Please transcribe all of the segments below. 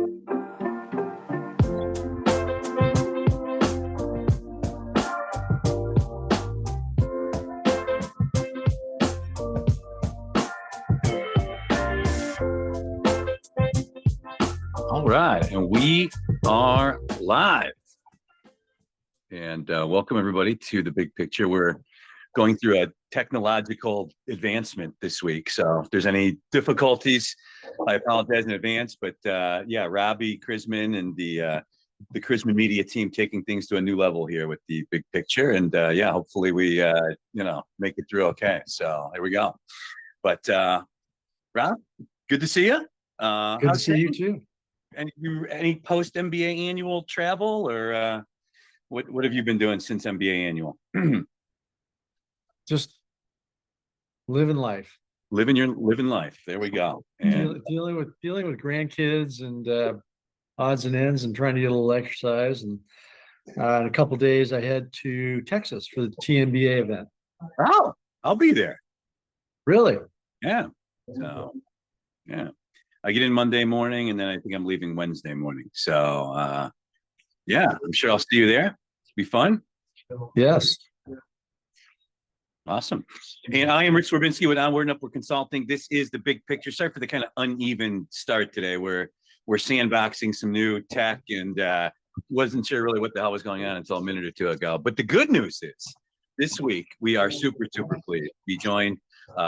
All right, and we are live. And welcome everybody to The Big Picture. We're going through a technological advancement this week. So if there's any difficulties, I apologize in advance. But yeah, Robbie Chrisman and the Chrisman Media team taking things to a new level here with The Big Picture. And yeah, hopefully we make it through okay. So here we go. But Rob, good to see you. Good to see you too. Any post MBA annual travel, or what have you been doing since MBA annual? Just living life. Living life. There we go. And dealing with grandkids and odds and ends, and trying to get a little exercise. And in a couple of days, I head to Texas for the TMBA event. Oh, I'll be there. Really? Yeah. So, yeah. I get in Monday morning, and then I think I'm leaving Wednesday morning. So, yeah, I'm sure I'll see you there. It'll be fun. Yes. Awesome. And I am Rich Swerbinski with Onward and Upward Consulting. This is The Big Picture. Sorry for the kind of uneven start today. We're sandboxing some new tech, and wasn't sure really what the hell was going on until a minute or two ago. But the good news is this week we are super pleased. We joined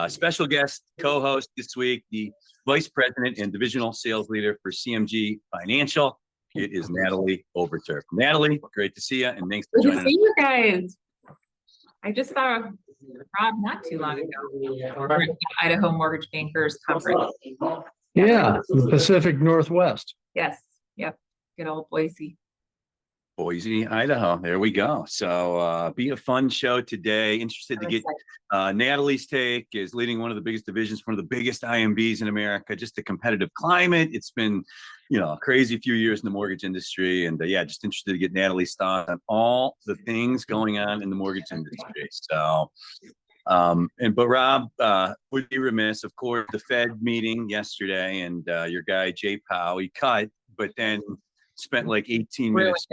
special guest co-host this week, the Vice President and Divisional Sales Leader for CMG Financial. It is Natalie Overturf. Natalie, great to see you, and thanks for joining us. Good to see you guys. I just saw Rob not too long ago. We're at the Idaho Mortgage Bankers Conference. Yeah, the Pacific Northwest. Yes. Yep. Good old Boise. Boise, Idaho. There we go. So be a fun show today. Interested to get Natalie's take. Is leading one of the biggest divisions, one of the biggest IMBs in America. Just a competitive climate. It's been, a crazy few years in the mortgage industry, and yeah, just interested to get Natalie's thoughts on all the things going on in the mortgage industry. So, but Rob, would be remiss, of course, the Fed meeting yesterday, and your guy Jay Powell, he cut, but then spent like 18 minutes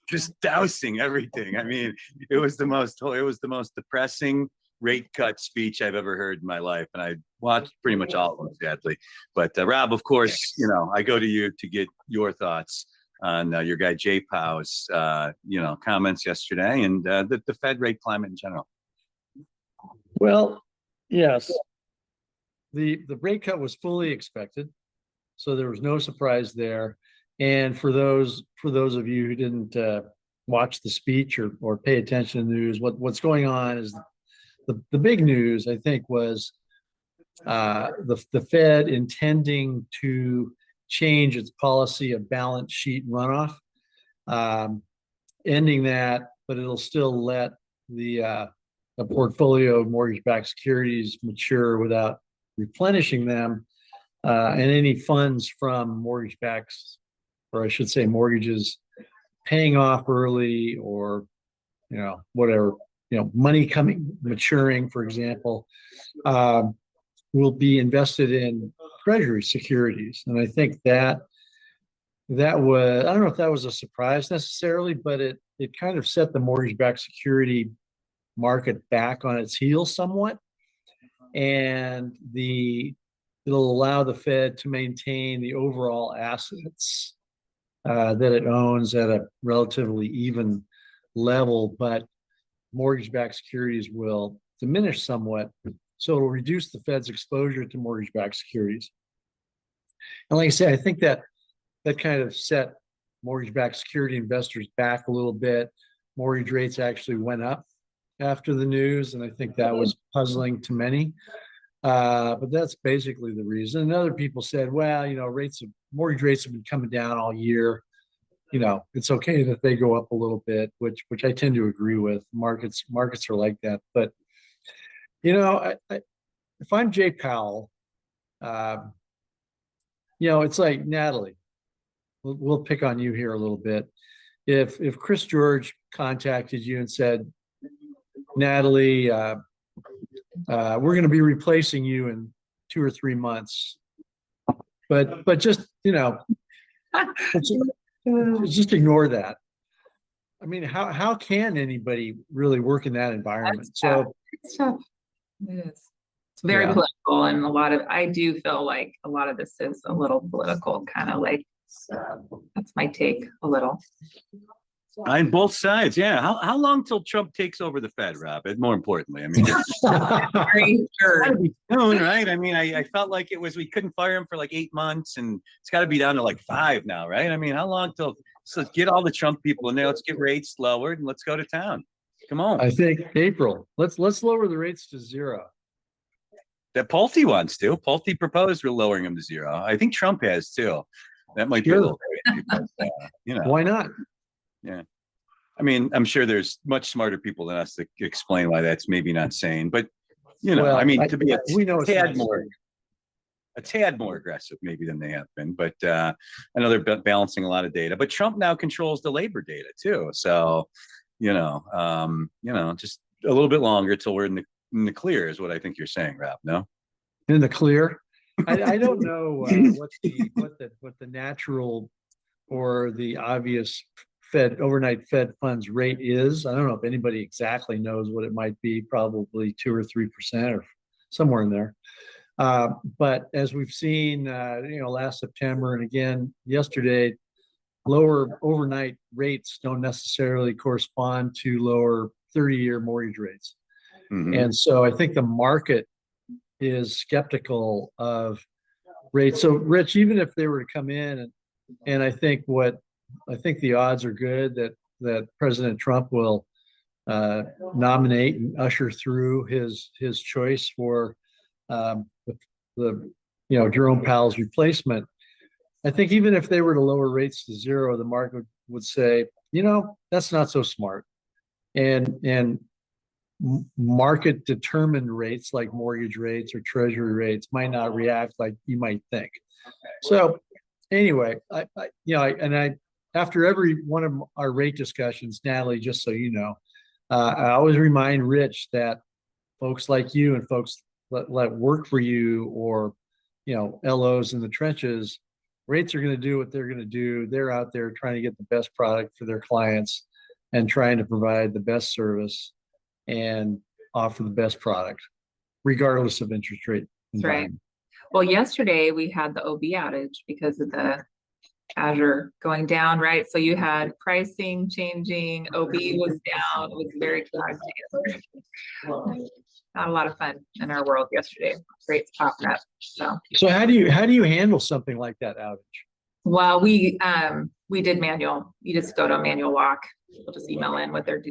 just dousing everything. I mean, it was the most depressing rate cut speech I've ever heard in my life, and I watched pretty much all of them, sadly. But Rob, of course, I go to you to get your thoughts on your guy Jay Powell's comments yesterday, and the Fed rate climate in general. Well, yes, the rate cut was fully expected, so there was no surprise there. And for those of you who didn't watch the speech or pay attention to the news, what's going on is the big news, I think, was the Fed intending to change its policy of balance sheet runoff, ending that, but it'll still let the portfolio of mortgage-backed securities mature without replenishing them, and any funds from mortgage-backs, or I should say mortgages, paying off early, or whatever, money maturing, for example, will be invested in treasury securities. And I think that was, I don't know if that was a surprise necessarily, but it kind of set the mortgage-backed security market back on its heels somewhat. And it'll allow the Fed to maintain the overall assets that it owns at a relatively even level, but mortgage-backed securities will diminish somewhat. So it'll reduce the Fed's exposure to mortgage-backed securities. And like I say, I think that kind of set mortgage-backed security investors back a little bit. Mortgage rates actually went up after the news, and I think that was puzzling to many. But that's basically the reason. And other people said, well, mortgage rates have been coming down all year. It's okay that they go up a little bit, which I tend to agree with. Markets are like that. But if I'm Jay Powell, it's like, Natalie, we'll pick on you here a little bit. If Chris George contacted you and said, Natalie, we're going to be replacing you in 2 or 3 months, but just Just ignore that. I mean, how can anybody really work in that environment? That's tough. So It's tough. It is. It's very Yeah. political, and I do feel like a lot of this is a little political, kind of like, that's my take a little. On both sides, yeah. How long till Trump takes over the Fed, Rob? And more importantly, I mean, Very sure. gotta be soon, right? I mean, I felt like we couldn't fire him for like 8 months, and it's got to be down to like 5 now, right? I mean, how long till? So get all the Trump people in there. Let's get rates lowered and let's go to town. Come on. I think April. Let's lower the rates to 0. That Pulte wants to. Pulte proposed we're lowering them to 0. I think Trump has too. That might be a Sure. little crazy, but, Why not? Yeah. I mean, I'm sure there's much smarter people than us to explain why that's maybe not sane, but Well, I mean, to be we know it's tad not more, a tad more aggressive maybe than they have been, but I know they're balancing a lot of data. But Trump now controls the labor data too, so just a little bit longer till we're in the clear is what I think you're saying, Rob. No, in the clear. I don't know what the natural or the obvious overnight Fed funds rate is. I don't know if anybody exactly knows what it might be. Probably 2 or 3% or somewhere in there. But as we've seen, last September and again yesterday, lower overnight rates don't necessarily correspond to lower 30-year mortgage rates. Mhm. And so I think the market is skeptical of rates. So Rich, even if they were to come in and I think the odds are good that President Trump will nominate and usher through his choice for the Jerome Powell's replacement. I think even if they were to lower rates to 0, the market would say, that's not so smart. And market determined rates like mortgage rates or treasury rates might not react like you might think. So anyway, after every one of our rate discussions, Natalie, just so you know, I always remind Rich that folks like you and folks that work for you or, LOs in the trenches, rates are going to do what they're going to do. They're out there trying to get the best product for their clients and trying to provide the best service and offer the best product, regardless of interest rate. That's right. Well, yesterday we had the OB outage because of the Azure going down, right? So you had pricing changing, OB was down, it was very chaotic. Not a lot of fun in our world yesterday. Rates popped up. So how do you handle something like that outage? Well, we did manual. You just go to a manual lock. People just email in what what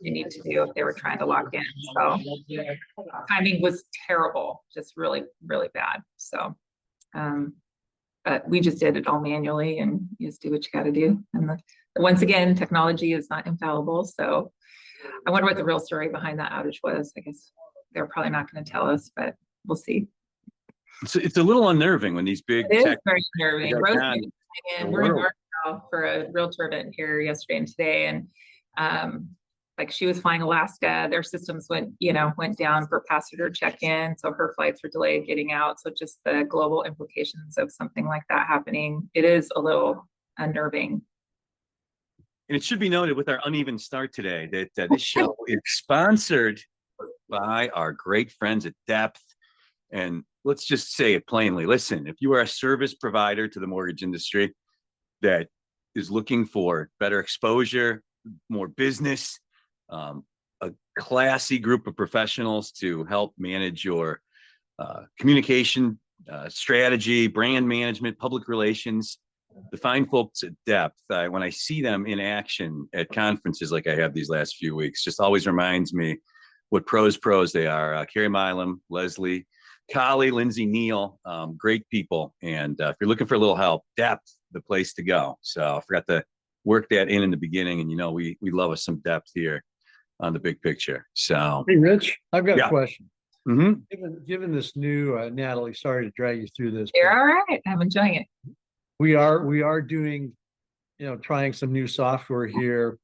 they need to do if they were trying to lock in. So timing was terrible, just really, really bad. So but we just did it all manually, and you just do what you got to do. And once again, technology is not infallible. So I wonder what the real story behind that outage was. I guess they're probably not going to tell us, but we'll see. It's a little unnerving when these big. It is very unnerving. We're in North for a realtor event here yesterday and today, and like she was flying Alaska, their systems went down for passenger check-in, so her flights were delayed getting out. So just the global implications of something like that happening, it is a little unnerving. And it should be noted with our uneven start today that this show is sponsored by our great friends at Depth. And let's just say it plainly. Listen, if you are a service provider to the mortgage industry that is looking for better exposure, more business, a classy group of professionals to help manage your communication strategy, brand management, public relations, the fine folks at Depth, when I see them in action at conferences like I have these last few weeks, just always reminds me what pros they are. Carrie Milam, Leslie, Collie, Lindsay, Neal, great people. And if you're looking for a little help, Depth, the place to go. So I forgot to work that in the beginning. And, we love us some Depth here on the big picture. So, hey, Rich, I've got a question. Mm-hmm. Given this new, Natalie, sorry to drag you through this. You're all right. I'm enjoying it. We are doing, trying some new software here.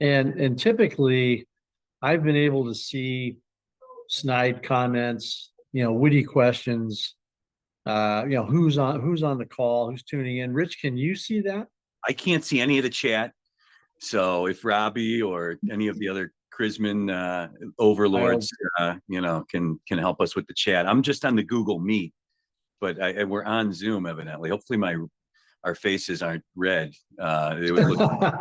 And typically I've been able to see snide comments, witty questions who's on the call, who's tuning in. Rich, can you see that? I can't see any of the chat. So if Robbie or any of the other Chrisman overlords, can help us with the chat. I'm just on the Google Meet, but we're on Zoom evidently. Hopefully our faces aren't red. It would look.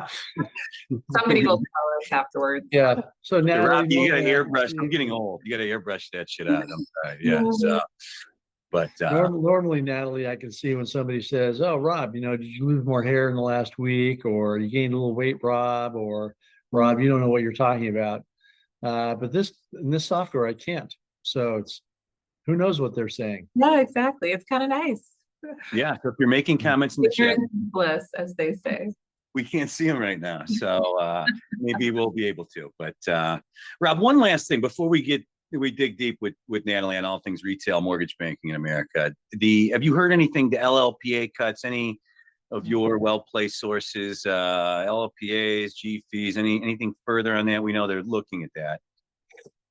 Somebody will tell us afterwards. Yeah. So now Robbie, you got to airbrush. I'm getting old. You got to airbrush that shit out. I'm sorry. Yeah. So, but normally, Natalie, I can see when somebody says, "Oh, Rob, did you lose more hair in the last week, or you gained a little weight, Rob, or Rob, you don't know what you're talking about." But in this software, I can't. So it's who knows what they're saying. Yeah, exactly. It's kind of nice. Yeah. So if you're making comments in the chat, bliss, as they say. We can't see them right now, so maybe we'll be able to. But Rob, one last thing before we dig deep with Natalie on all things retail mortgage banking in America. Have you heard anything? The LLPA cuts, any of your well-placed sources, LLPAs, G fees, anything further on that? We know they're looking at that.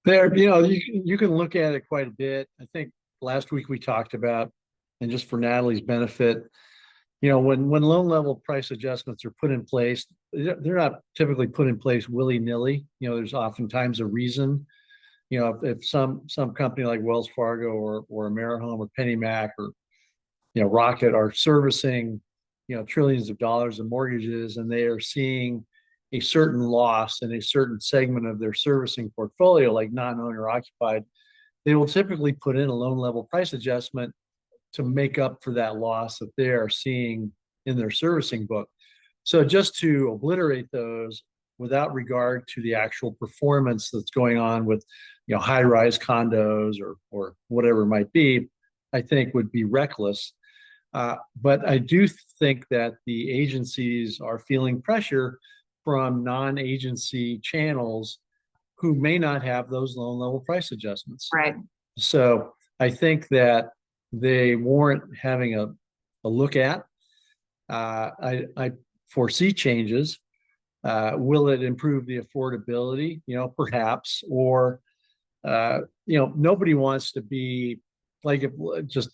You can look at it quite a bit. I think last week we talked about, and just for Natalie's benefit, when loan level price adjustments are put in place, they're not typically put in place willy-nilly. There's oftentimes a reason. If some company like Wells Fargo or AmeriHome or PennyMac or Rocket are servicing trillions of dollars of mortgages, and they are seeing a certain loss in a certain segment of their servicing portfolio, like non-owner occupied, they will typically put in a loan level price adjustment to make up for that loss that they are seeing in their servicing book. So just to obliterate those without regard to the actual performance that's going on with high-rise condos or whatever it might be, I think would be reckless. But I do think that the agencies are feeling pressure from non-agency channels who may not have those loan level price adjustments. Right. So I think that they warrant having a look at. I foresee changes. Will it improve the affordability? Perhaps. Or nobody wants to be like,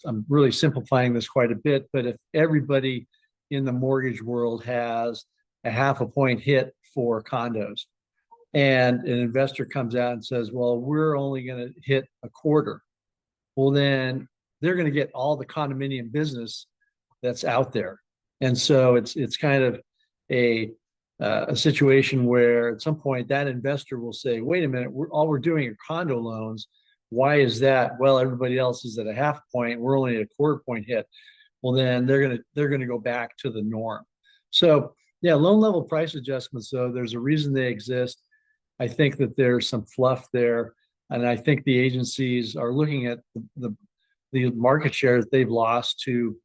I'm really simplifying this quite a bit, but if everybody in the mortgage world has a half a point hit for condos, and an investor comes out and says, well, we're only going to hit a quarter, well, then they're going to get all the condominium business that's out there. And so it's kind of a situation where at some point that investor will say, wait a minute, all we're doing are condo loans. Why is that? Well, everybody else is at a half point. We're only at a quarter point hit. Well, then they're going to go back to the norm. So yeah, loan level price adjustments, though, there's a reason they exist. I think that there's some fluff there. And I think the agencies are looking at the market share that they've lost to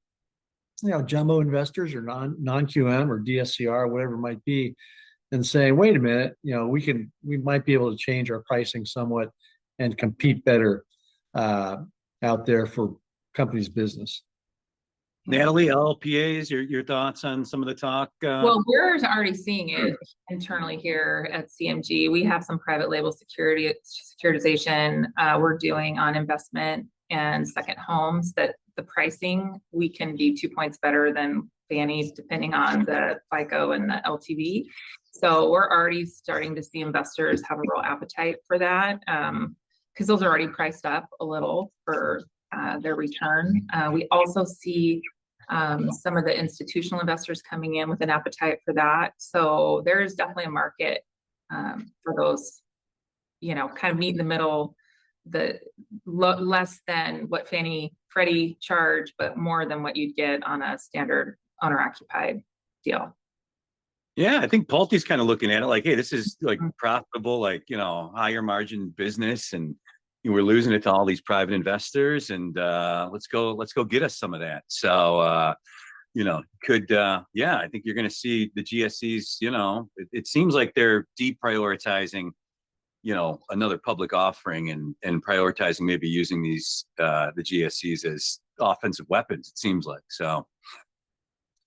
jumbo investors or non-QM or DSCR, whatever it might be, and saying, wait a minute, we might be able to change our pricing somewhat and compete better out there for companies' business. Natalie, LLPAs, your thoughts on some of the talk? Well, we're already seeing it internally here at CMG. We have some private label securitization we're doing on investment and second homes that the pricing, we can be 2 points better than Fannie's depending on the FICO and the LTV. So we're already starting to see investors have a real appetite for that because those are already priced up a little for their return. We also see some of the institutional investors coming in with an appetite for that. So there is definitely a market for those, kind of meet in the middle, the less than what Fannie Freddie charge, but more than what you'd get on a standard owner occupied deal. Yeah, I think Pulte's kind of looking at it like, hey, this is like profitable, like, higher margin business, and we're losing it to all these private investors, and let's go get us some of that. So I think you're going to see the GSEs, it seems like they're deprioritizing, another public offering and prioritizing maybe using these the GSEs as offensive weapons, it seems like. So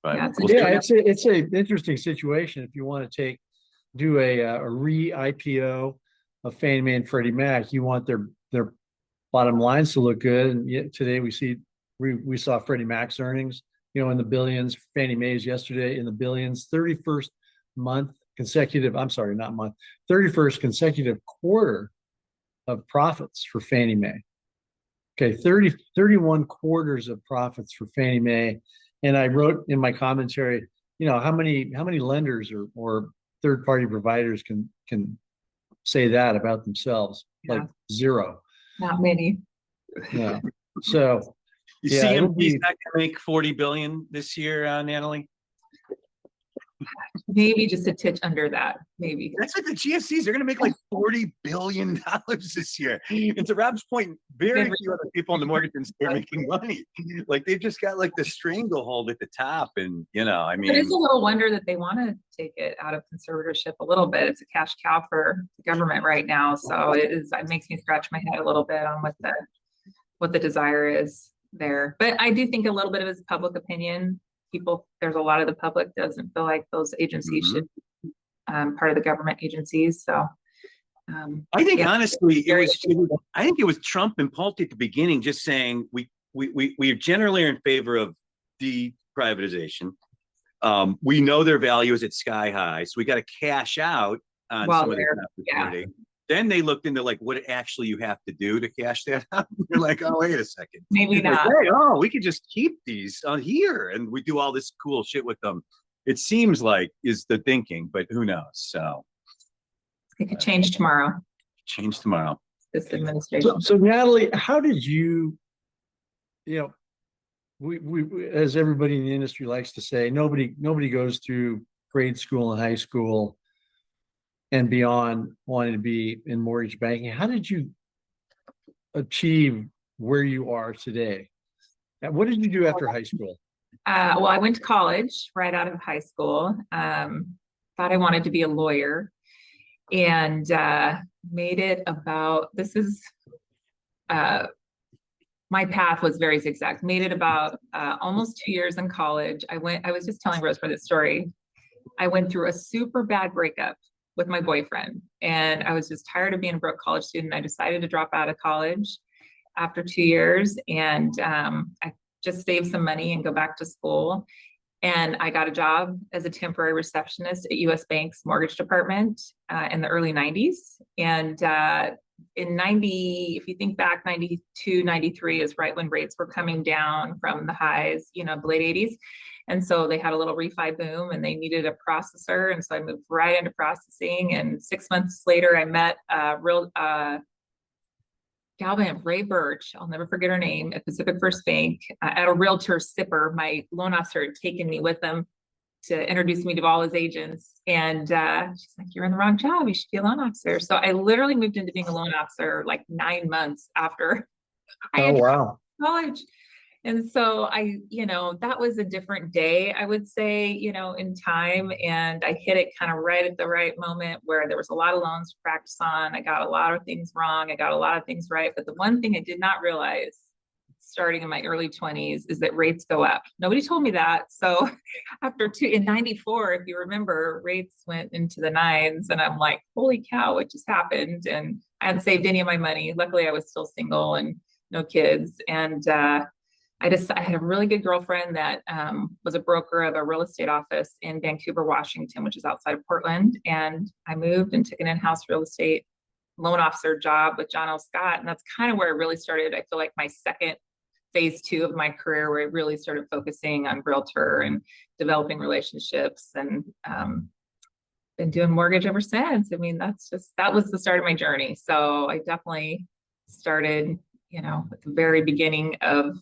but it's an interesting situation if you want to do a re-IPO of Fannie Mae and Freddie Mac. You want their bottom lines to look good, and yet today we see we saw Freddie Mac's earnings, in the billions. Fannie Mae's yesterday in the billions. 31st consecutive quarter of profits for Fannie Mae. Okay, 31 quarters of profits for Fannie Mae. And I wrote in my commentary, how many lenders or third-party providers can say that about themselves? Yeah. Like zero. Not many. Yeah. So CMG's not gonna make 40 billion this year, Natalie. Maybe just a titch under that. Maybe that's like the GFCs. They're going to make like $40 billion this year. And to Rob's point, very few other people in the mortgage industry are making money. Like they've just got like the stranglehold at the top. And I mean, it's a little wonder that they want to take it out of conservatorship a little bit. It's a cash cow for the government right now. So it makes me scratch my head a little bit on what the desire is there. But I do think a little bit of it's public opinion. There's a lot of the public doesn't feel like those agencies should be part of the government agencies. So I think honestly, I think it was Trump and Pulte at the beginning just saying we generally are in favor of deprivatization. We know their value is at sky high, so we got to cash out on some of the opportunity. Yeah. Then they looked into like what actually you have to do to cash that out. You're like, oh, wait a second. Maybe not. Like, hey, we could just keep these on here and we do all this cool shit with them. It seems like is the thinking, but who knows? So it could change tomorrow. Change tomorrow. This administration. So Natalie, how did you, we as everybody in the industry likes to say, nobody goes through grade school and high school and beyond wanting to be in mortgage banking. How did you achieve where you are today? What did you do after high school? Well, I went to college right out of high school. Thought I wanted to be a lawyer and made it about, my path was very zigzag. Made it about almost 2 years in college. I was just telling Rose for this story. I went through a super bad breakup with my boyfriend. And I was just tired of being a broke college student. I decided to drop out of college after 2 years. And I just saved some money and go back to school. And I got a job as a temporary receptionist at US Bank's mortgage department in the early 90s. And in 90, if you think back, 92, 93 is right when rates were coming down from the highs, the late 80s. And so they had a little refi boom and they needed a processor. And so I moved right into processing. And 6 months later, I met Galvin Ray Birch. I'll never forget her name at Pacific First Bank at a realtor sipper. My loan officer had taken me with him to introduce me to all his agents. And she's like, you're in the wrong job. You should be a loan officer. So I literally moved into being a loan officer like 9 months after I had college. And so that was a different day, I would say, in time. And I hit it kind of right at the right moment where there was a lot of loans to practice on. I got a lot of things wrong. I got a lot of things right. But the one thing I did not realize starting in my early 20s is that rates go up. Nobody told me that. So in 94, if you remember, rates went into the 9s and I'm like, holy cow, what just happened? And I hadn't saved any of my money. Luckily, I was still single and no kids. And I had a really good girlfriend that was a broker of a real estate office in Vancouver, Washington, which is outside of Portland. And I moved and took an in-house real estate loan officer job with John L. Scott. And that's kind of where I really started. I feel like my second phase 2 of my career, where I really started focusing on realtor and developing relationships, and been doing mortgage ever since. I mean, that was the start of my journey. So I definitely started, at the very beginning of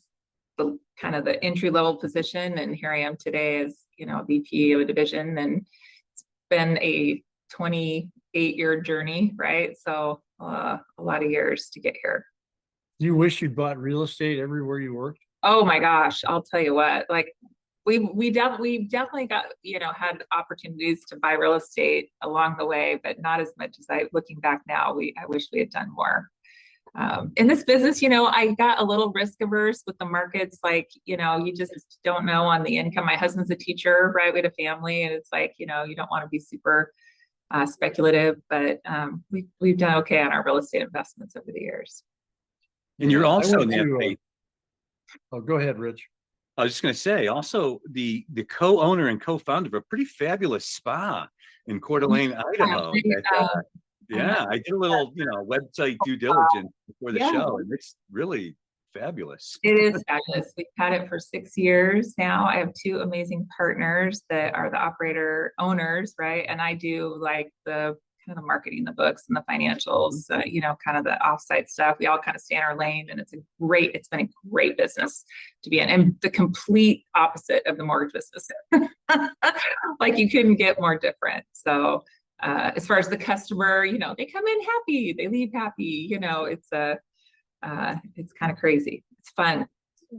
the kind of the entry level position. And here I am today as, VP of a division. And it's been a 28-year journey, right? So a lot of years to get here. Do you wish you'd bought real estate everywhere you worked? Oh my gosh, I'll tell you what, like we definitely got, had opportunities to buy real estate along the way, but not as much as looking back now, I wish we had done more. In this business, I got a little risk averse with the markets. Like, you just don't know on the income. My husband's a teacher, right? We had a family, and it's like, you don't want to be super speculative, but we've done okay on our real estate investments over the years. And you're also, Natalie, Oh, go ahead, Rich. I was just going to say, also the co-owner and co-founder of a pretty fabulous spa in Coeur d'Alene, Idaho. Yeah, I did a little, website due diligence before the show, and it's really fabulous. It is fabulous. We've had it for 6 years now. I have 2 amazing partners that are the operator owners, right? And I do like the kind of the marketing, the books and the financials, kind of the offsite stuff. We all kind of stay in our lane, and it's been a great business to be in, and the complete opposite of the mortgage business. Like you couldn't get more different. So as far as the customer, they come in happy, they leave happy, it's kind of crazy. It's fun.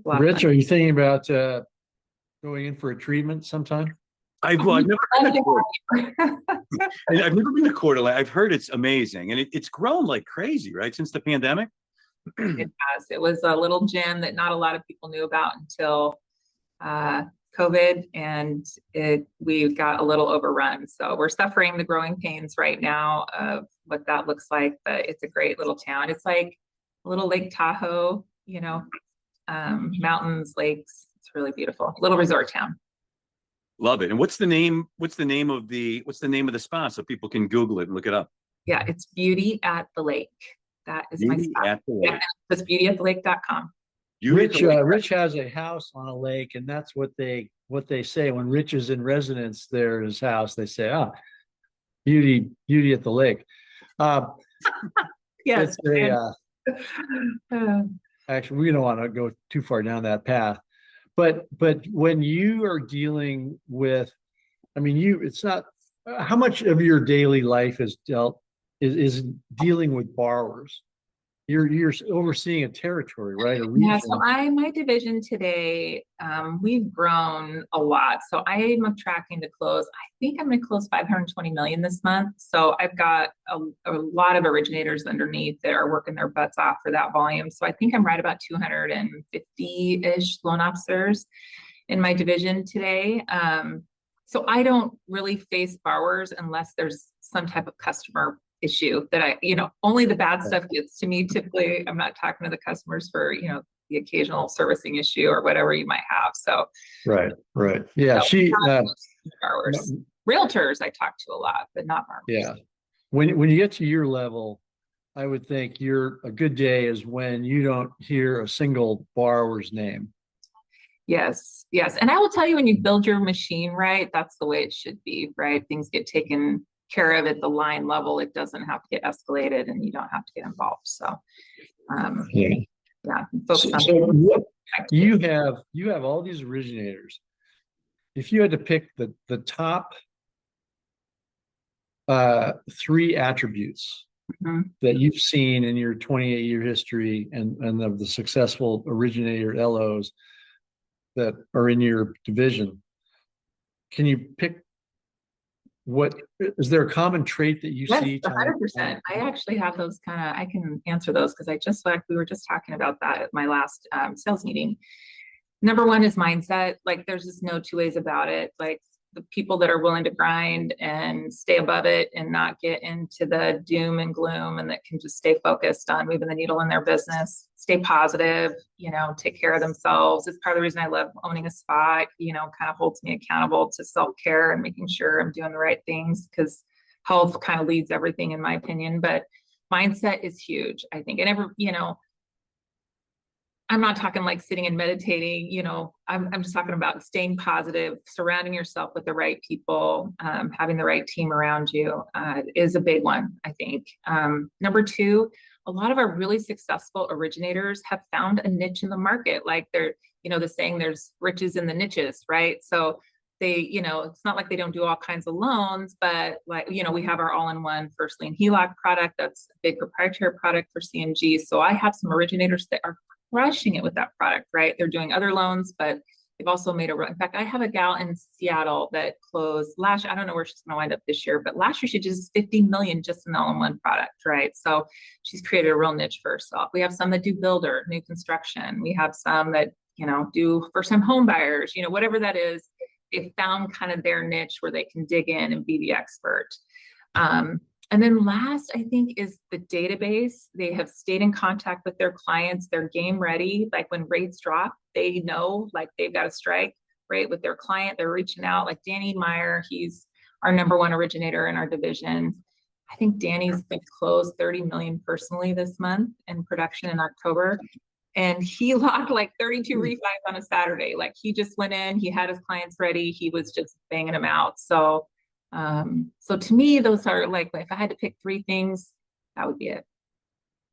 Rich, are you thinking about going in for a treatment sometime? I've never been to Coeur d'Alene. I've heard it's amazing, and it's grown like crazy, right, since the pandemic. It has. It was a little gym that not a lot of people knew about until COVID, and we got a little overrun. So we're suffering the growing pains right now of what that looks like, but it's a great little town. It's like a little Lake Tahoe, mountains, lakes. It's really beautiful. Little resort town. Love it. And what's the name of the spa so people can Google it and look it up? Yeah, it's Beauty at the Lake. That is my spa. At the Lake. Yeah, it's beautyathelake.com. Rich has a house on a lake, and that's what they say when Rich is in residence there at his house. They say, beauty at the lake. Yes. Actually, we don't want to go too far down that path. But when you are dealing with, it's not, how much of your daily life is dealing with borrowers? You're overseeing a territory, right? Yeah, so my division today, we've grown a lot. So I am tracking to close. I think I'm going to close 520 million this month. So I've got a lot of originators underneath that are working their butts off for that volume. So I think I'm right about 250-ish loan officers in my division today. So I don't really face borrowers unless there's some type of customer issue that only the bad stuff gets to me. Typically, I'm not talking to the customers for, the occasional servicing issue or whatever you might have. So, right. Yeah. So borrowers, realtors I talk to a lot, but not borrowers. Yeah. When you get to your level, I would think a good day is when you don't hear a single borrower's name. Yes. And I will tell you, when you build your machine right, that's the way it should be, right? Things get taken care of at the line level. It doesn't have to get escalated, and you don't have to get involved. So focus on you have all these originators. If you had to pick the top 3 attributes that you've seen in your 28-year history and of the successful originator LOs that are in your division, can you pick what is there a common trait that you see? 100%. I actually have those I can answer those because we were just talking about that at my last sales meeting. Number 1 is mindset. Like there's just no 2 ways about it. Like the people that are willing to grind and stay above it and not get into the doom and gloom, and that can just stay focused on moving the needle in their business, stay positive, take care of themselves. It's part of the reason I love owning a spa. Kind of holds me accountable to self-care and making sure I'm doing the right things, because health kind of leads everything in my opinion. But mindset is huge, I think. And I'm not talking like sitting and meditating, I'm just talking about staying positive, surrounding yourself with the right people, having the right team around you is a big one, I think. Number 2, a lot of our really successful originators have found a niche in the market. Like they're, the saying, there's riches in the niches, right? So they, it's not like they don't do all kinds of loans, but like, we have our all-in-one first lien HELOC product. That's a big proprietary product for CMG. So I have some originators that are crushing it with that product, right? They're doing other loans, but they've also made in fact, I have a gal in Seattle that closed last year. I don't know where she's going to wind up this year, but last year she did 50 million just in all-in-one product, right? So she's created a real niche for herself. We have some that do builder, new construction. We have some that, do first-time home buyers, whatever that is, they've found kind of their niche where they can dig in and be the expert. And then last, I think, is the database. They have stayed in contact with their clients. They're game ready. Like when rates drop, they know like they've got a strike rate with their client. They're reaching out. Like Danny Meyer, he's our #1 originator in our division. I think Danny's been closed 30 million personally this month in production in October. And he locked like 32 refis on a Saturday. Like he just went in, he had his clients ready. He was just banging them out. So to me, those are like, if I had to pick 3 things, that would be it.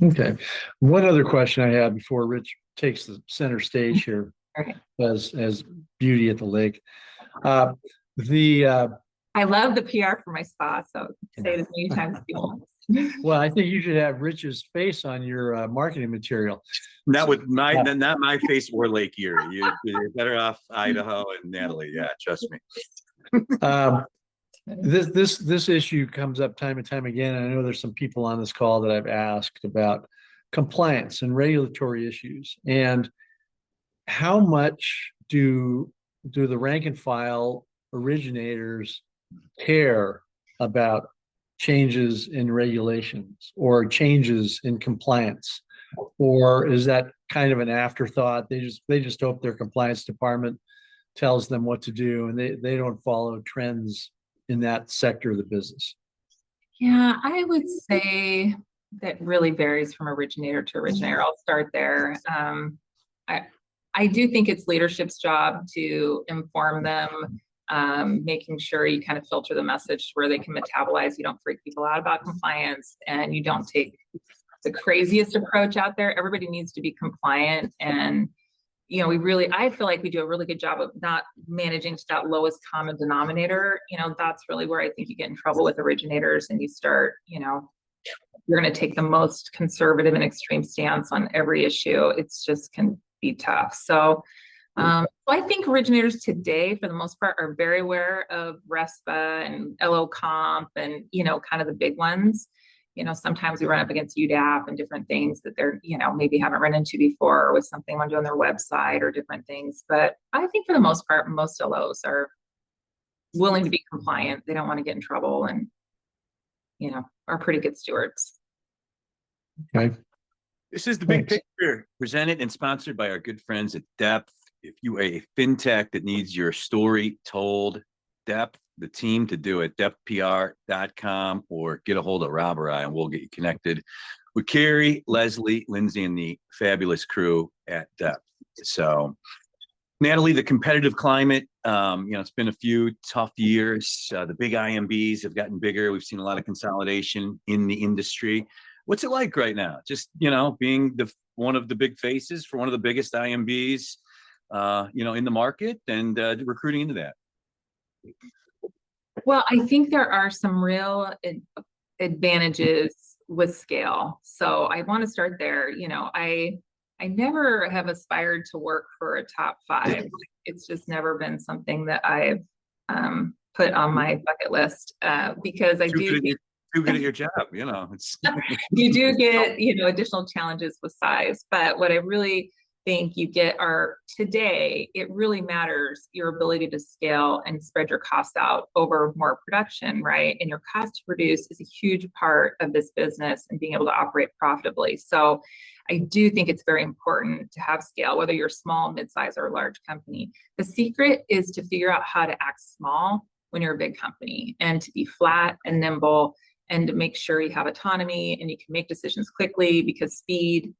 Okay. One other question I have before Rich takes the center stage here Okay. as beauty at the lake. I love the PR for my spa, so say it as many times as you want. Well, I think you should have Rich's face on your marketing material. Not with not my face or Lake Erie. You're better off Idaho and Natalie. Yeah, trust me. This issue comes up time and time again. I know there's some people on this call that I've asked about compliance and regulatory issues, and how much do the rank and file originators care about changes in regulations or changes in compliance, or is that kind of an afterthought? They just hope their compliance department tells them what to do, and they don't follow trends in that sector of the business? Yeah, I would say that really varies from originator to originator. I'll start there. I do think it's leadership's job to inform them, making sure you kind of filter the message where they can metabolize. You don't freak people out about compliance, and you don't take the craziest approach out there. Everybody needs to be compliant, and I feel like we do a really good job of not managing to that lowest common denominator. That's really where I think you get in trouble with originators, and you start, you're going to take the most conservative and extreme stance on every issue. It's just can be tough. So I think originators today, for the most part, are very aware of RESPA and LO Comp and, kind of the big ones. Sometimes we run up against UDAP and different things that they're, maybe haven't run into before with something on doing their website or different things. But I think for the most part, most LOs are willing to be compliant. They don't want to get in trouble and, are pretty good stewards. Okay. This is the big picture, presented and sponsored by our good friends at Depth. If you are a fintech that needs your story told, Depth, the team to do it, depthpr.com, or get a hold of Rob or I, and we'll get you connected with Carrie, Leslie, Lindsay, and the fabulous crew at Depth. So, Natalie, the competitive climate, it's been a few tough years. The big IMBs have gotten bigger. We've seen a lot of consolidation in the industry. What's it like right now? Just, being one of the big faces for one of the biggest IMBs, in the market, and recruiting into that. Well, I think there are some real advantages with scale. So I want to start there. I never have aspired to work for a top 5. It's just never been something that I've put on my bucket list because I do think too good at your job, it's you do get, additional challenges with size. But what I really think you get are today, it really matters your ability to scale and spread your costs out over more production, right? And your cost to produce is a huge part of this business and being able to operate profitably. So I do think it's very important to have scale, whether you're small, mid-size, or a large company. The secret is to figure out how to act small when you're a big company, and to be flat and nimble, and to make sure you have autonomy and you can make decisions quickly, because speed,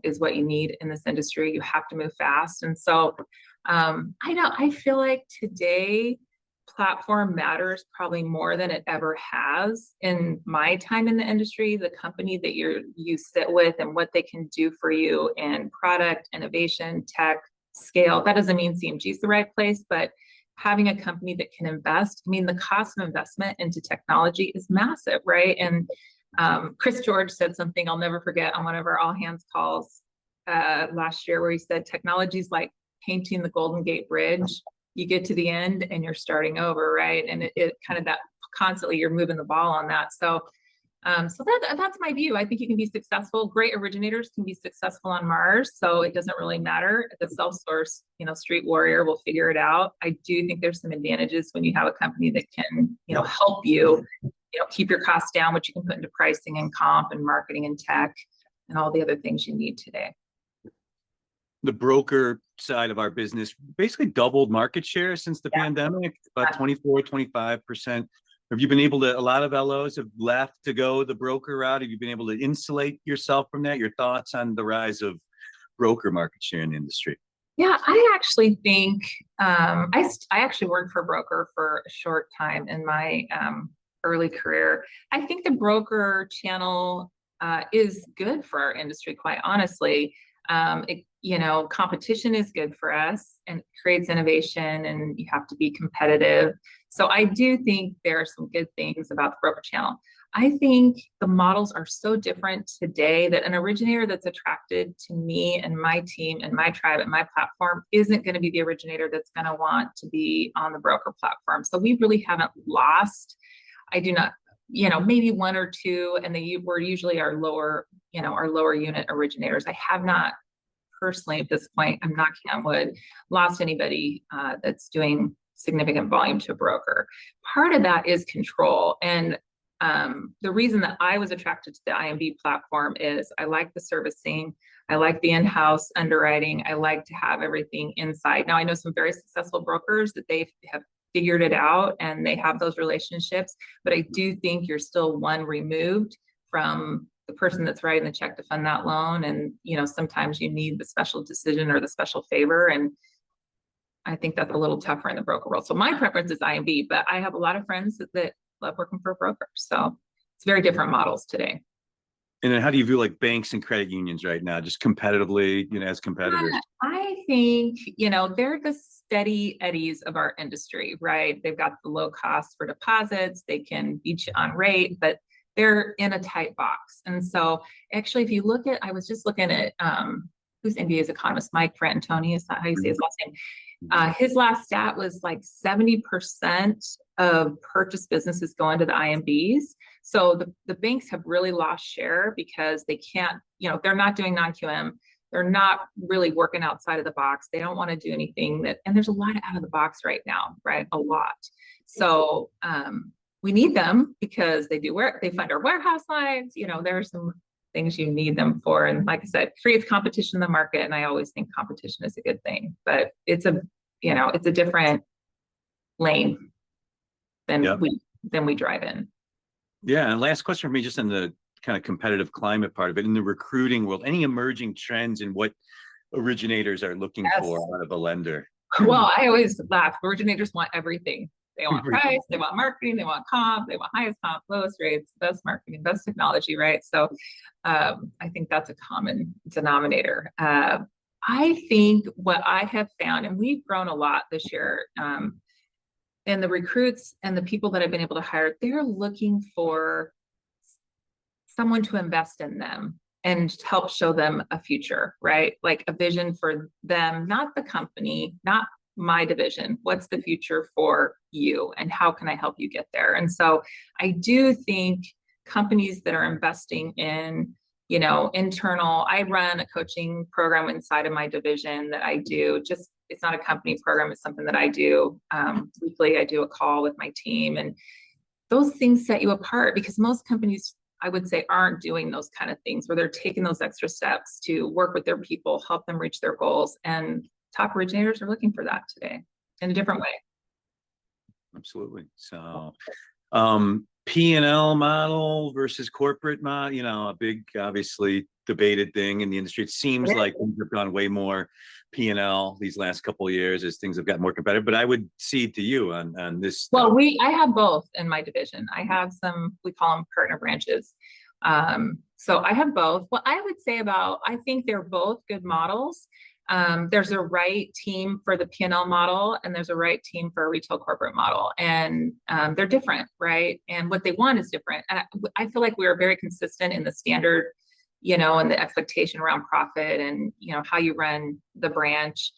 is what you need in this industry. You have to move fast. And so I feel like today platform matters probably more than it ever has in my time in the industry. The company that you sit with and what they can do for you in product, innovation, tech, scale. That doesn't mean CMG is the right place, but having a company that can invest, the cost of investment into technology is massive, right? And Chris George said something I'll never forget on one of our all hands calls last year, where he said, technology is like painting the Golden Gate Bridge. You get to the end and you're starting over, right? And it kind of that constantly you're moving the ball on that. So that's my view. I think you can be successful. Great originators can be successful on Mars. So it doesn't really matter. The self-source, street warrior will figure it out. I do think there's some advantages when you have a company that can, help you keep your costs down, which you can put into pricing and comp and marketing and tech and all the other things you need today. The broker side of our business basically doubled market share since the pandemic, about 24, 25%. Have you been able to, a lot of LOs have left to go the broker route. Have you been able to insulate yourself from that? Your thoughts on the rise of broker market share in the industry? Yeah, I actually think, I actually worked for a broker for a short time in my early career. I think the broker channel is good for our industry, quite honestly. Competition is good for us and creates innovation, and you have to be competitive. So I do think there are some good things about the broker channel. I think the models are so different today that an originator that's attracted to me and my team and my tribe and my platform isn't going to be the originator that's going to want to be on the broker platform. So we really haven't lost. I do not, maybe one or two, and we're usually our lower unit originators. I have not personally at this point, I'm knocking on wood, lost anybody that's doing significant volume to a broker. Part of that is control. And the reason that I was attracted to the IMB platform is I like the servicing. I like the in-house underwriting. I like to have everything inside. Now, I know some very successful brokers that they have figured it out and they have those relationships, but I do think you're still one removed from the person that's writing the check to fund that loan. And, sometimes you need the special decision or the special favor. And I think that's a little tougher in the broker world. So my preference is IMB, but I have a lot of friends that love working for a broker. So it's very different models today. And then how do you view like banks and credit unions right now, just competitively, as competitors? I think, they're the steady eddies of our industry, right? They've got the low cost for deposits. They can beat you on rate, but they're in a tight box. And so actually, if you look at, I was just looking at who's NBA's economist, Mike Frantantoni, is that how you say his last name? His last stat was like 70% of purchase businesses go into the IMBs. So the banks have really lost share because they can't, they're not doing non-QM. They're not really working outside of the box. They don't want to do anything and there's a lot out of the box right now, right? A lot. So we need them because they fund our warehouse lines. There are some things you need them for. And like I said, creates competition in the market. And I always think competition is a good thing, but it's a different lane than we drive in. Yeah. And last question for me, just in the kind of competitive climate part of it, in the recruiting world, any emerging trends in what originators are looking for out of a lender? Well, I always laugh. Originators want everything. They want price, they want marketing, they want comp, they want highest comp, lowest rates, best marketing, best technology, right? So I think that's a common denominator. I think what I have found, and we've grown a lot this year, and the recruits and the people that I've been able to hire, they're looking for someone to invest in them and help show them a future, right? Like a vision for them, not the company, not my division. What's the future for you and how can I help you get there? And so I do think companies that are investing in, internal, I run a coaching program inside of my division that I do. Just, it's not a company program. It's something that I do weekly. I do a call with my team, and those things set you apart because most companies, I would say, aren't doing those kind of things where they're taking those extra steps to work with their people, help them reach their goals. And top originators are looking for that today in a different way. Absolutely. So P&L model versus corporate model, a big, obviously debated thing in the industry. It seems like things have gone way more P&L these last couple of years as things have gotten more competitive, but I would cede to you on this. Well, I have both in my division. I have some, we call them partner branches. So I have both. What I would say I think they're both good models. There's a right team for the P&L model and there's a right team for a retail corporate model, and they're different, right? And what they want is different. And I feel like we are very consistent in the standard, and the expectation around profit and, how you run the branch.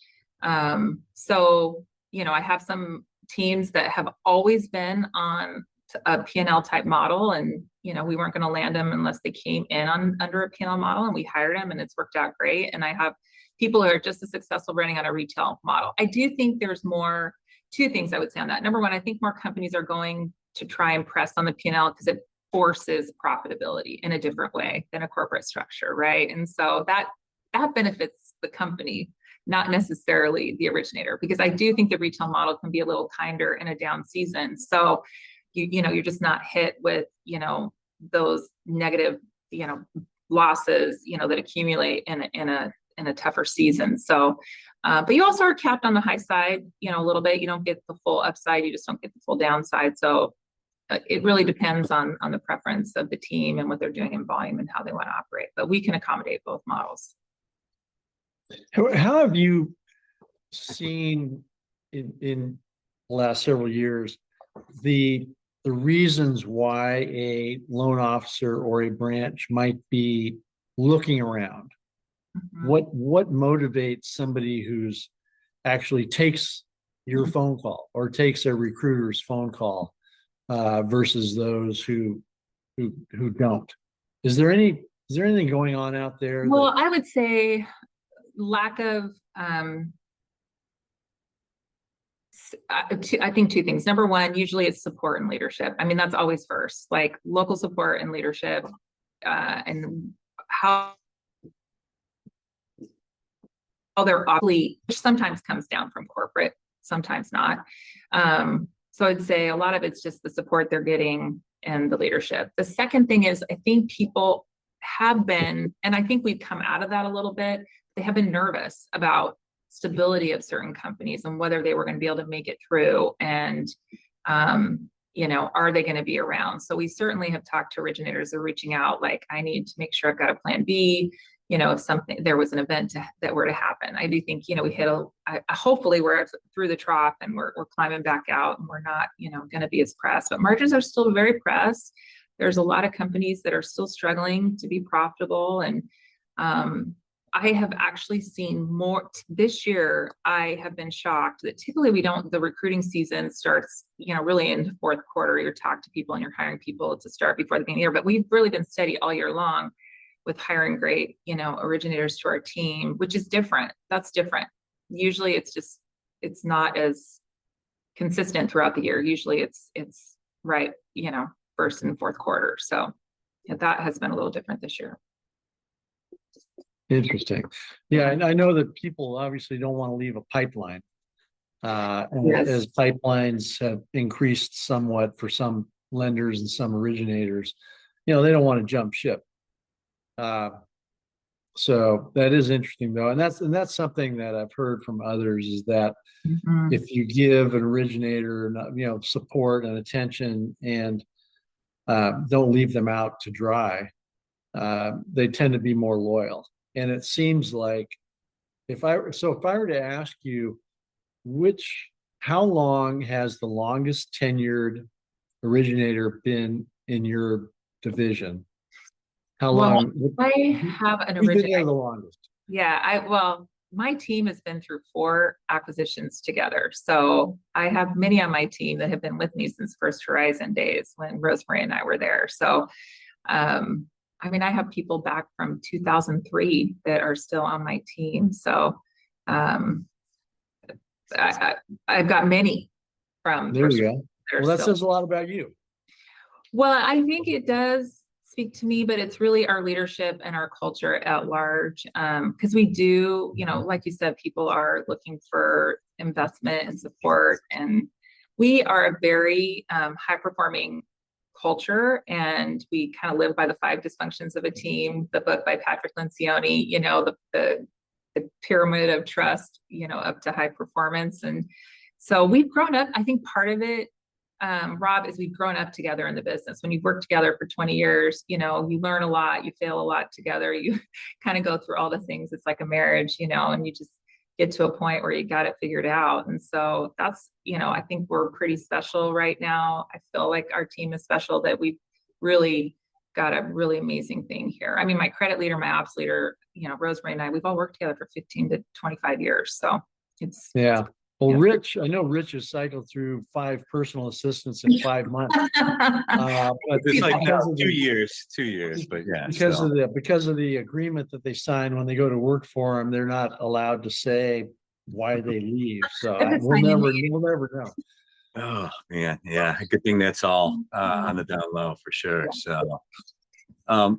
So, I have some teams that have always been on a P&L type model, and, we weren't going to land them unless they came in under a P&L model, and we hired them and it's worked out great. And I have people who are just as successful running on a retail model. I do think there's two things I would say on that. Number one, I think more companies are going to try and press on the P&L because it forces profitability in a different way than a corporate structure, right? And so that benefits the company, not necessarily the originator, because I do think the retail model can be a little kinder in a down season. So you're just not hit with, those negative, losses, that accumulate in a tougher season. So, but you also are capped on the high side, a little bit. You don't get the full upside. You just don't get the full downside. So it really depends on the preference of the team and what they're doing in volume and how they want to operate. But we can accommodate both models. How have you seen in the last several years the reasons why a loan officer or a branch might be looking around? Mm-hmm. What motivates somebody who's actually takes your phone call or takes a recruiter's phone call versus those who don't? Is there anything going on out there? Well, I would say lack of I think two things. Number one, usually it's support and leadership. I mean, that's always first, like local support and leadership, and how they're awfully, which sometimes comes down from corporate, sometimes not. So I'd say a lot of it's just the support they're getting and the leadership. The second thing is, I think people have been, and I think we've come out of that a little bit, they have been nervous about stability of certain companies and whether they were going to be able to make it through, and are they going to be around? So we certainly have talked to originators who are reaching out, like, I need to make sure I've got a plan B, if there was an event that were to happen. I do think, we hit hopefully we're through the trough and we're climbing back out, and we're not, going to be as pressed, but margins are still very pressed. There's a lot of companies that are still struggling to be profitable. And I have actually seen more this year. I have been shocked that typically the recruiting season starts, really in the fourth quarter. You're talking to people and you're hiring people to start before the beginning of the year, but we've really been steady all year long with hiring great, originators to our team, which is different. That's different. Usually it's not as consistent throughout the year. Usually it's right, first and fourth quarter. So that has been a little different this year. Interesting. Yeah, and I know that people obviously don't want to leave a pipeline. And Yes. As pipelines have increased somewhat for some lenders and some originators, they don't want to jump ship. So that is interesting though. And that's something that I've heard from others, is that Mm-hmm. if you give an originator, support and attention, and don't leave them out to dry, they tend to be more loyal. And it seems like if I were to ask you, how long has the longest tenured originator been in your division? How long? I have an Who's been there originator. the longest? Yeah, my team has been through 4 acquisitions together. So I have many on my team that have been with me since First Horizon days when Rosemary and I were there. So, I have people back from 2003 that are still on my team. So, I've got many from. There you go. Well, that still. says a lot about you. Well, I think it does speak to me, but it's really our leadership and our culture at large. Because we do, like you said, people are looking for investment and support, and we are a very high performing culture, and we kind of live by the 5 dysfunctions of a team, the book by Patrick Lencioni, the pyramid of trust, up to high performance. And so we've grown up. I think part of it, Rob, is we've grown up together in the business. When you've worked together for 20 years, you learn a lot, you fail a lot together, you kind of go through all the things. It's like a marriage, and you just get to a point where you got it figured out. And so that's, I think we're pretty special right now. I feel like our team is special, that we've really got a really amazing thing here. My credit leader, my ops leader, Rosemary and I, we've all worked together for 15 to 25 years. So it's, yeah. Well, Rich, I know Rich has cycled through 5 personal assistants in 5 months. But it's like 2 years, but yeah. Because of the agreement that they sign when they go to work for them, they're not allowed to say why they leave. So we'll never know. Oh man, yeah. Good thing that's all on the down low for sure. So,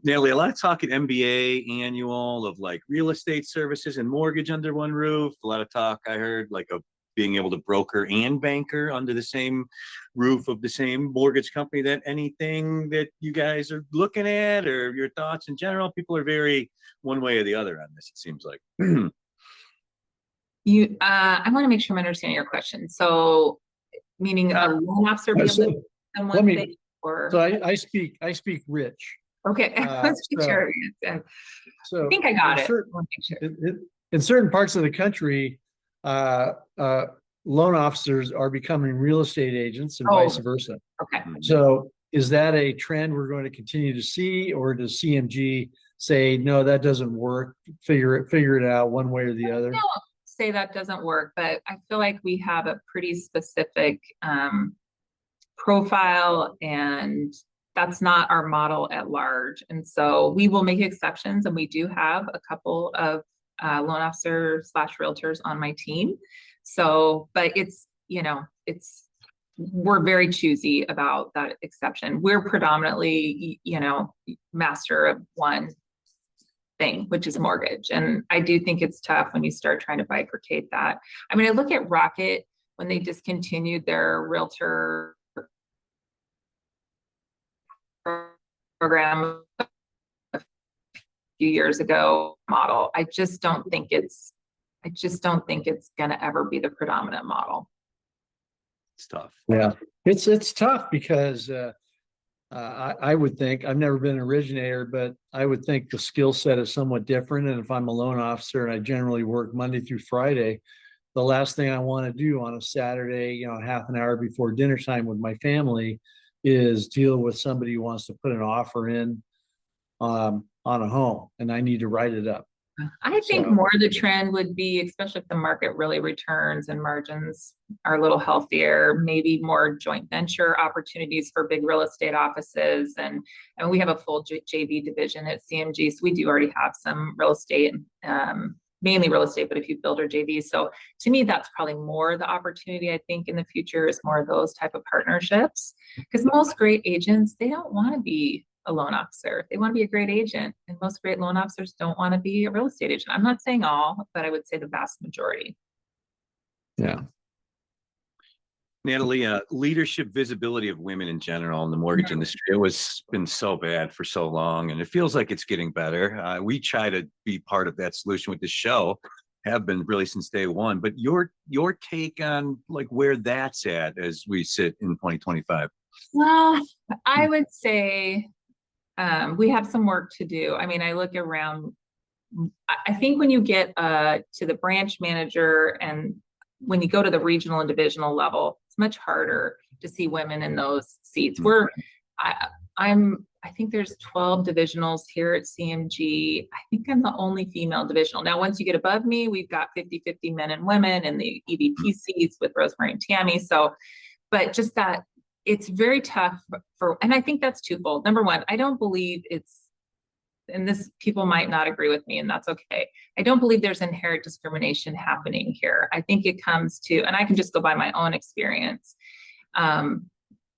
Natalie, a lot of talk at MBA annual of like real estate services and mortgage under one roof. A lot of talk I heard like of being able to broker and banker under the same roof of the same mortgage company. That anything that you guys are looking at or your thoughts in general? People are very one way or the other on this, it seems like. I want to make sure I'm understanding your question. So meaning a loan officer be able So to do let one me- thing or So I speak rich. okay. Let's be so- sure. So I think I got in it. certain- I wanna make sure. in certain parts of the country, loan officers are becoming real estate agents and Oh. vice versa. Okay. So is that a trend we're going to continue to see, or does CMG say, no, that doesn't work? Figure it out one way or the other? No, say that doesn't work, but I feel like we have a pretty specific profile, and that's not our model at large. And so we will make exceptions, and we do have a couple of loan officer / realtors on my team. So, but it's, we're very choosy about that exception. We're predominantly, master of one thing, which is mortgage. And I do think it's tough when you start trying to bifurcate that. I mean, I look at Rocket when they discontinued their realtor program a few years ago model. I just don't think it's going to ever be the predominant model. It's tough. Yeah, it's tough because I would think, I've never been an originator, but I would think the skill set is somewhat different. And if I'm a loan officer and I generally work Monday through Friday, the last thing I want to do on a Saturday, half an hour before dinner time with my family is deal with somebody who wants to put an offer in on a home, and I need to write it up. I think So- more the trend would be, especially if the market really returns and margins are a little healthier, maybe more joint venture opportunities for big real estate offices. And we have a full JV division at CMG. So we do already have some real estate, mainly real estate, but if you build our JVs. So to me, that's probably more the opportunity, I think, in the future is more of those type of partnerships. Because most great agents, they don't want to be a loan officer. They want to be a great agent. And most great loan officers don't want to be a real estate agent. I'm not saying all, but I would say the vast majority. Yeah. Natalie, leadership visibility of women in general in the mortgage industry, it was been so bad for so long, and it feels like it's getting better. We try to be part of that solution with the show, have been really since day one. But your take on like where that's at as we sit in 2025? Well, I would say we have some work to do. I mean, I look around, I think when you get to the branch manager and when you go to the regional and divisional level, it's much harder to see women in those seats. I think there's 12 divisionals here at CMG. I think I'm the only female divisional. Now, once you get above me, we've got 50-50 men and women in the EVP seats with Rosemary and Tammy. So, but just that it's very tough and I think that's twofold. Number one, I don't believe and this people might not agree with me, and that's okay. I don't believe there's inherent discrimination happening here. I think it comes to, and I can just go by my own experience.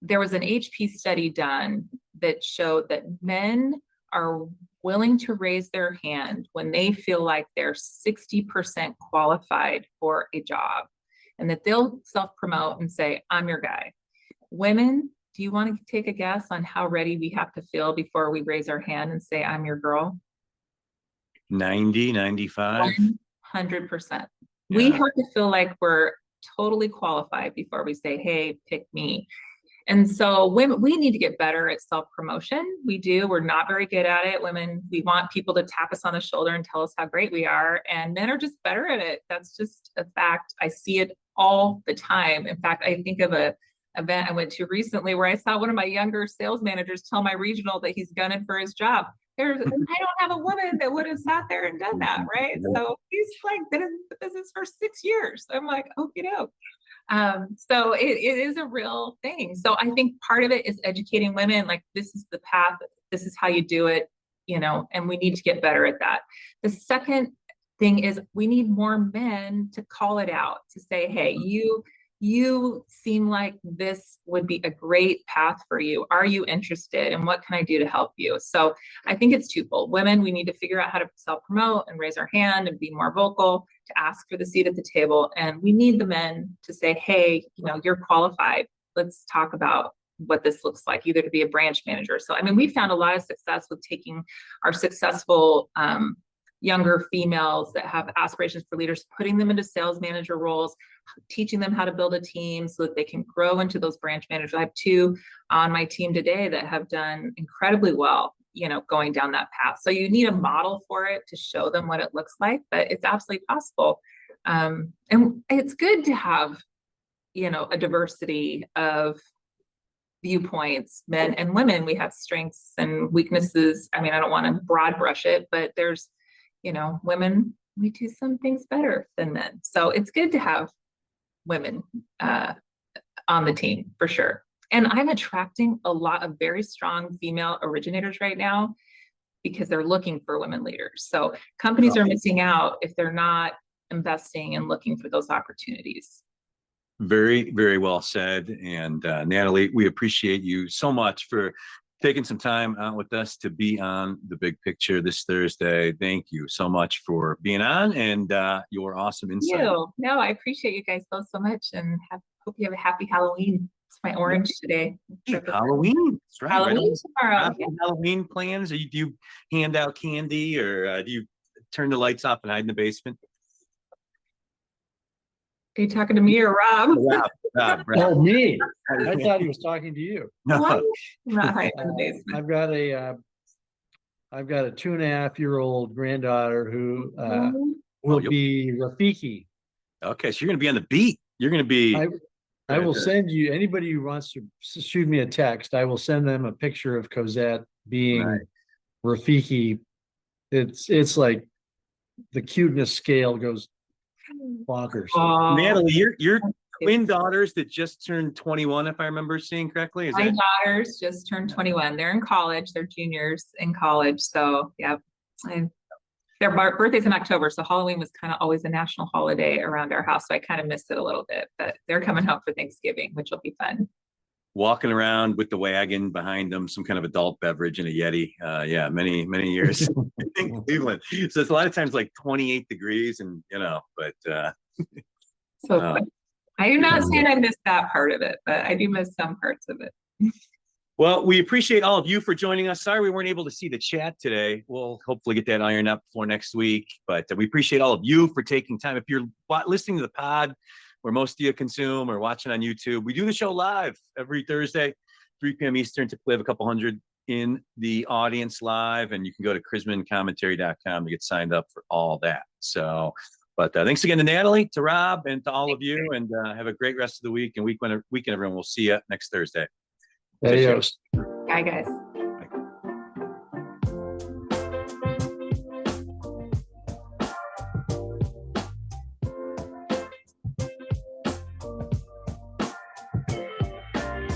There was an HP study done that showed that men are willing to raise their hand when they feel like they're 60% qualified for a job, and that they'll self-promote and say, I'm your guy. Women, do you want to take a guess on how ready we have to feel before we raise our hand and say, I'm your girl? 90, 95? 100%. Yeah. We have to feel like we're totally qualified before we say, hey, pick me. And so women, we need to get better at self-promotion. We do. We're not very good at it. Women, we want people to tap us on the shoulder and tell us how great we are. And men are just better at it. That's just a fact. I see it all the time. In fact, I think of an event I went to recently where I saw one of my younger sales managers tell my regional that he's gunning for his job. I don't have a woman that would have sat there and done that, right? So he's like been in the business for 6 years. I'm like, okie doke. So it is a real thing. So I think part of it is educating women, like this is the path, this is how you do it, and we need to get better at that. The second thing is we need more men to call it out, to say, hey, you seem like this would be a great path for you. Are you interested? And what can I do to help you? So I think it's twofold. Women, we need to figure out how to self-promote and raise our hand and be more vocal to ask for the seat at the table. And we need the men to say, hey, you know, you're qualified. Let's talk about what this looks like, either to be a branch manager. So, I mean, we found a lot of success with taking our successful younger females that have aspirations for leaders, putting them into sales manager roles, teaching them how to build a team so that they can grow into those branch managers. I have 2 on my team today that have done incredibly well, you know, going down that path. So you need a model for it to show them what it looks like, but it's absolutely possible. And it's good to have, you know, a diversity of viewpoints, men and women. We have strengths and weaknesses. I mean, I don't want to broad brush it, but there's, you know, women, we do some things better than men. So it's good to have women on the team for sure. And I'm attracting a lot of very strong female originators right now because they're looking for women leaders. So companies are missing out if they're not investing and looking for those opportunities. Very, very well said. And Natalie, we appreciate you so much for taking some time out with us to be on The Big Picture this Thursday. Thank you so much for being on and your awesome insight. No, I appreciate you guys both so much, and hope you have a happy Halloween. It's my orange today. Halloween. That's right. Halloween tomorrow. Yeah. Halloween plans? Do you hand out candy, or do you turn the lights off and hide in the basement? Are you talking to me or Rob? Rob. Oh, me. I thought he was talking to you. No. I'm not hiding in the basement. I've got a 2.5-year-old granddaughter who will be Rafiki. Okay, so you're going to be on the beat. You're going to be. I will send you, anybody who wants to shoot me a text, I will send them a picture of Cosette being Rafiki. It's like the cuteness scale goes bonkers. Natalie, your twin daughters that just turned 21, if I remember seeing correctly. My daughters just turned 21. They're in college. They're juniors in college. So yeah, their birthday's in October. So Halloween was kind of always a national holiday around our house. So I kind of missed it a little bit, but they're coming home for Thanksgiving, which will be fun. Walking around with the wagon behind them, some kind of adult beverage and a Yeti. Yeah, many years in Cleveland. So it's a lot of times like 28 degrees, and you know, but so I am not saying I missed that part of it, but I do miss some parts of it. Well, we appreciate all of you for joining us. Sorry we weren't able to see the chat today. We'll hopefully get that ironed up before next week, but we appreciate all of you for taking time. If you're listening to the pod, where most of you consume, or watching on YouTube, we do the show live every Thursday, 3 p.m. Eastern. Typically have a couple hundred in the audience live, and you can go to chrismancommentary.com to get signed up for all that. So, but thanks again to Natalie, to Rob, and to all of you, and have a great rest of the week and weekend, everyone. We'll see you next Thursday. Adios. Bye, guys.